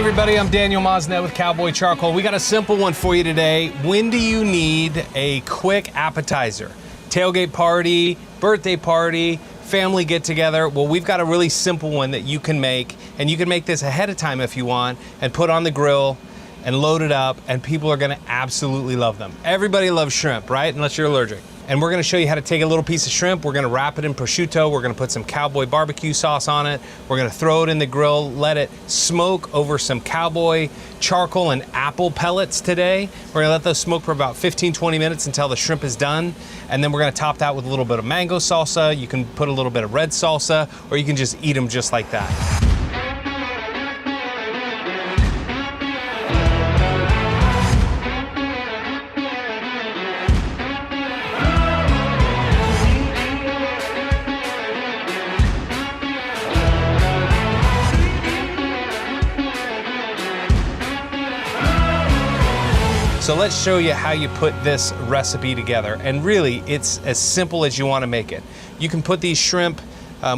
everybody, I'm Daniel Moznett with Cowboy Charcoal. We got a simple one for you today. When do you need a quick appetizer? Tailgate party, birthday party, family get together. Well, we've got a really simple one that you can make, and you can make this ahead of time if you want and put on the grill and load it up, and people are gonna absolutely love them. Everybody loves shrimp, right? Unless you're allergic. And we're gonna show you how to take a little piece of shrimp, we're gonna wrap it in prosciutto, we're gonna put some cowboy barbecue sauce on it, we're gonna throw it in the grill, let it smoke over some cowboy charcoal and apple pellets today. We're gonna let those smoke for about 15-20 minutes until the shrimp is done. And then we're gonna top that with a little bit of mango salsa. You can put a little bit of red salsa, or you can just eat them just like that. So let's show you how you put this recipe together. And really, it's as simple as you want to make it. You can put these shrimp,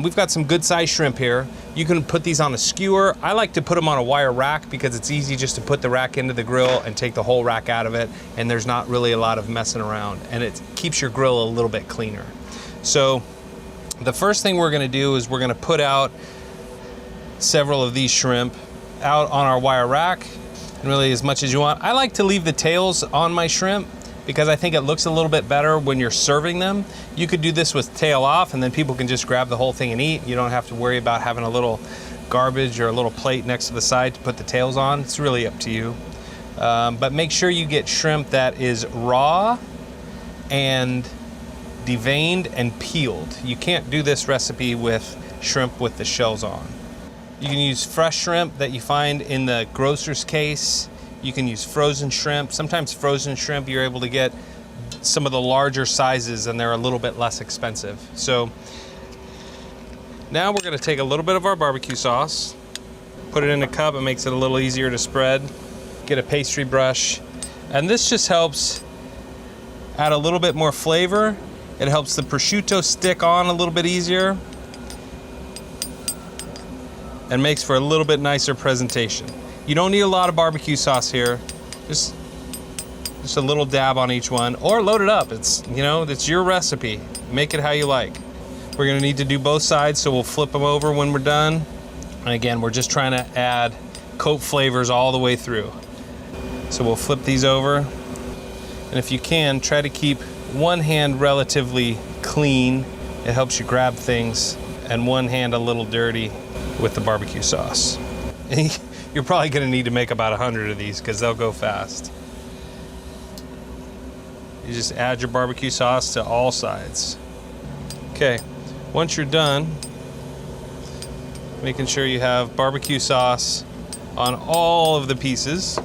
we've got some good sized shrimp here. You can put these on a skewer. I like to put them on a wire rack because it's easy just to put the rack into the grill and take the whole rack out of it. And there's not really a lot of messing around. And it keeps your grill a little bit cleaner. So the first thing we're going to do is we're going to put out several of these shrimp out on our wire rack. And really as much as you want. I like to leave the tails on my shrimp because I think it looks a little bit better when you're serving them. You could do this with tail off and then people can just grab the whole thing and eat. You don't have to worry about having a little garbage or a little plate next to the side to put the tails on. It's really up to you. But make sure you get shrimp that is raw and deveined and peeled. You can't do this recipe with shrimp with the shells on. You can use fresh shrimp that you find in the grocer's case. You can use frozen shrimp. Sometimes frozen shrimp, you're able to get some of the larger sizes and they're a little bit less expensive. So now we're gonna take a little bit of our barbecue sauce, put it in a cup. It makes it a little easier to spread. Get a pastry brush. And this just helps add a little bit more flavor. It helps the prosciutto stick on a little bit easier, and makes for a little bit nicer presentation. You don't need a lot of barbecue sauce here. Just a little dab on each one, or load it up. It's your recipe. Make it how you like. We're gonna need to do both sides, so we'll flip them over when we're done. And again, we're just trying to add coat flavors all the way through. So we'll flip these over. And if you can, try to keep one hand relatively clean. It helps you grab things, and one hand a little dirty with the barbecue sauce. You're probably gonna need to make about 100 of these because they'll go fast. You just add your barbecue sauce to all sides. Okay, once you're done, making sure you have barbecue sauce on all of the pieces.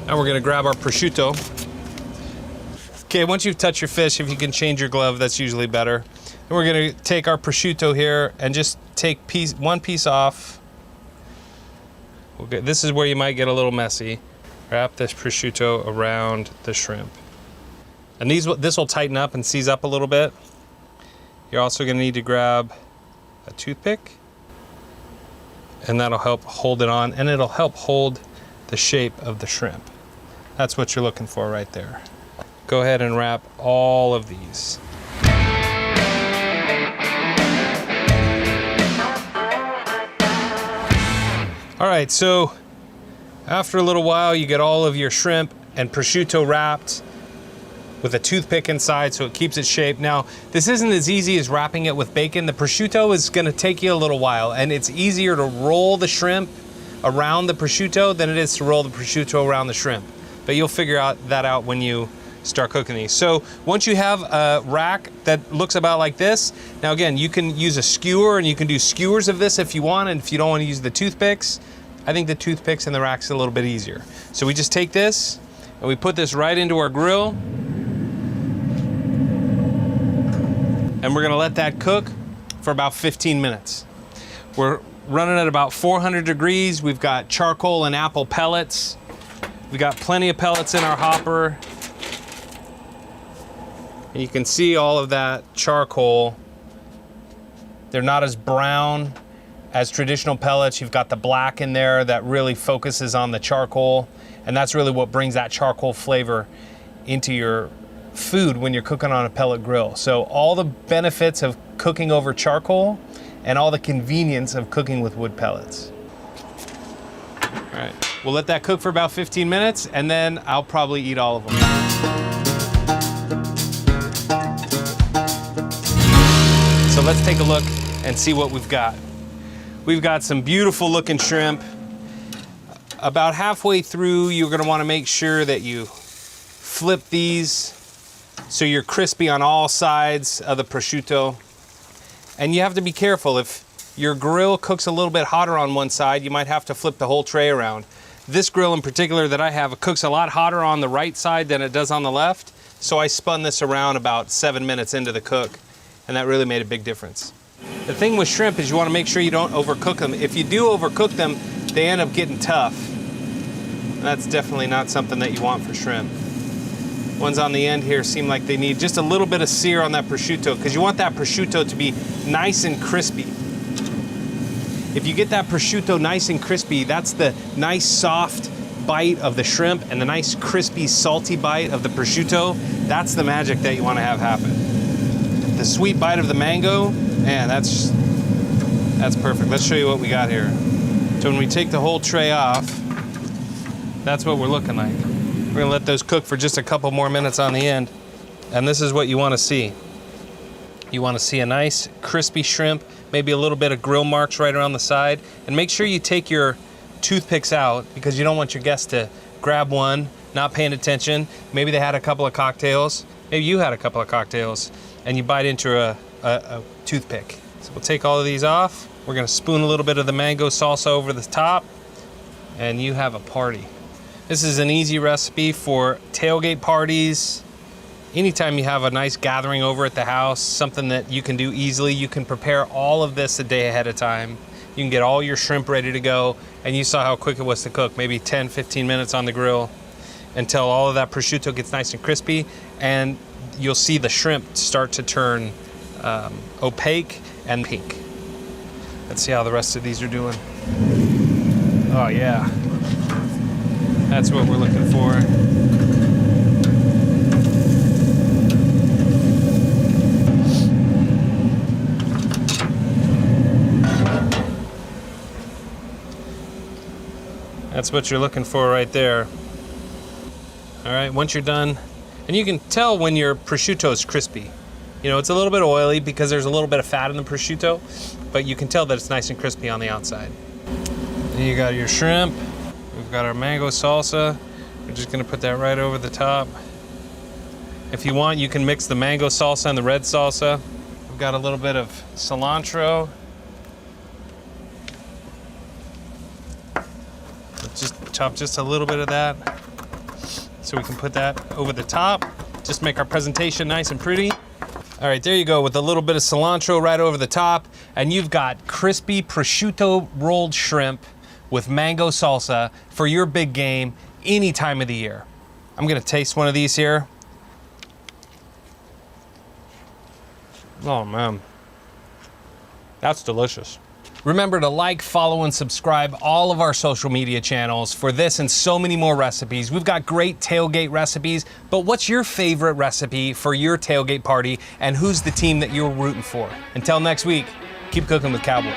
Now we're gonna grab our prosciutto. Okay, once you've touched your fish, if you can change your glove, that's usually better. And we're gonna take our prosciutto here and just take one piece off. Okay, this is where you might get a little messy. Wrap this prosciutto around the shrimp. And this will tighten up and seize up a little bit. You're also gonna need to grab a toothpick, and that'll help hold it on, and it'll help hold the shape of the shrimp. That's what you're looking for right there. Go ahead and wrap all of these. All right, so after a little while, you get all of your shrimp and prosciutto wrapped with a toothpick inside so it keeps its shape. Now, this isn't as easy as wrapping it with bacon. The prosciutto is gonna take you a little while, and it's easier to roll the shrimp around the prosciutto than it is to roll the prosciutto around the shrimp. But you'll figure that out when you start cooking these. So once you have a rack that looks about like this, now again, you can use a skewer and you can do skewers of this if you want, and if you don't want to use the toothpicks, I think the toothpicks and the rack's a little bit easier. So we just take this and we put this right into our grill, and we're gonna let that cook for about 15 minutes. We're running at about 400 degrees. We've got charcoal and apple pellets. We got plenty of pellets in our hopper. And you can see all of that charcoal. They're not as brown as traditional pellets. You've got the black in there that really focuses on the charcoal, and that's really what brings that charcoal flavor into your food when you're cooking on a pellet grill. So all the benefits of cooking over charcoal and all the convenience of cooking with wood pellets. All right, we'll let that cook for about 15 minutes, and then I'll probably eat all of them. So let's take a look and see what we've got. We've got some beautiful looking shrimp. About halfway through, you're gonna wanna make sure that you flip these so you're crispy on all sides of the prosciutto. And you have to be careful. If your grill cooks a little bit hotter on one side, you might have to flip the whole tray around. This grill in particular that I have cooks a lot hotter on the right side than it does on the left. So I spun this around about 7 minutes into the cook, and that really made a big difference. The thing with shrimp is you want to make sure you don't overcook them. If you do overcook them, they end up getting tough. And that's definitely not something that you want for shrimp. Ones on the end here seem like they need just a little bit of sear on that prosciutto, because you want that prosciutto to be nice and crispy. If you get that prosciutto nice and crispy, that's the nice soft bite of the shrimp and the nice crispy salty bite of the prosciutto. That's the magic that you want to have happen. The sweet bite of the mango, man, that's perfect. Let's show you what we got here. So when we take the whole tray off, that's what we're looking like. We're gonna let those cook for just a couple more minutes on the end. And this is what you wanna see. You wanna see a nice crispy shrimp, maybe a little bit of grill marks right around the side. And make sure you take your toothpicks out, because you don't want your guests to grab one, not paying attention. Maybe they had a couple of cocktails. Maybe you had a couple of cocktails and you bite into a toothpick. So we'll take all of these off. We're gonna spoon a little bit of the mango salsa over the top, and you have a party. This is an easy recipe for tailgate parties. Anytime you have a nice gathering over at the house, something that you can do easily. You can prepare all of this a day ahead of time. You can get all your shrimp ready to go, and you saw how quick it was to cook, maybe 10, 15 minutes on the grill until all of that prosciutto gets nice and crispy, and you'll see the shrimp start to turn opaque and pink. Let's see how the rest of these are doing. Oh yeah. That's what we're looking for. That's what you're looking for right there. All right, once you're done, and you can tell when your prosciutto is crispy. You know, it's a little bit oily because there's a little bit of fat in the prosciutto, but you can tell that it's nice and crispy on the outside. Then you got your shrimp. We've got our mango salsa. We're just gonna put that right over the top. If you want, you can mix the mango salsa and the red salsa. We've got a little bit of cilantro. Just chop just a little bit of that so we can put that over the top. Just make our presentation nice and pretty. All right, there you go, with a little bit of cilantro right over the top, and you've got crispy prosciutto rolled shrimp with mango salsa for your big game any time of the year. I'm gonna taste one of these here. Oh man, that's delicious. Remember to like, follow, and subscribe all of our social media channels for this and so many more recipes. We've got great tailgate recipes, but what's your favorite recipe for your tailgate party, and who's the team that you're rooting for? Until next week, keep cooking with Cowboy.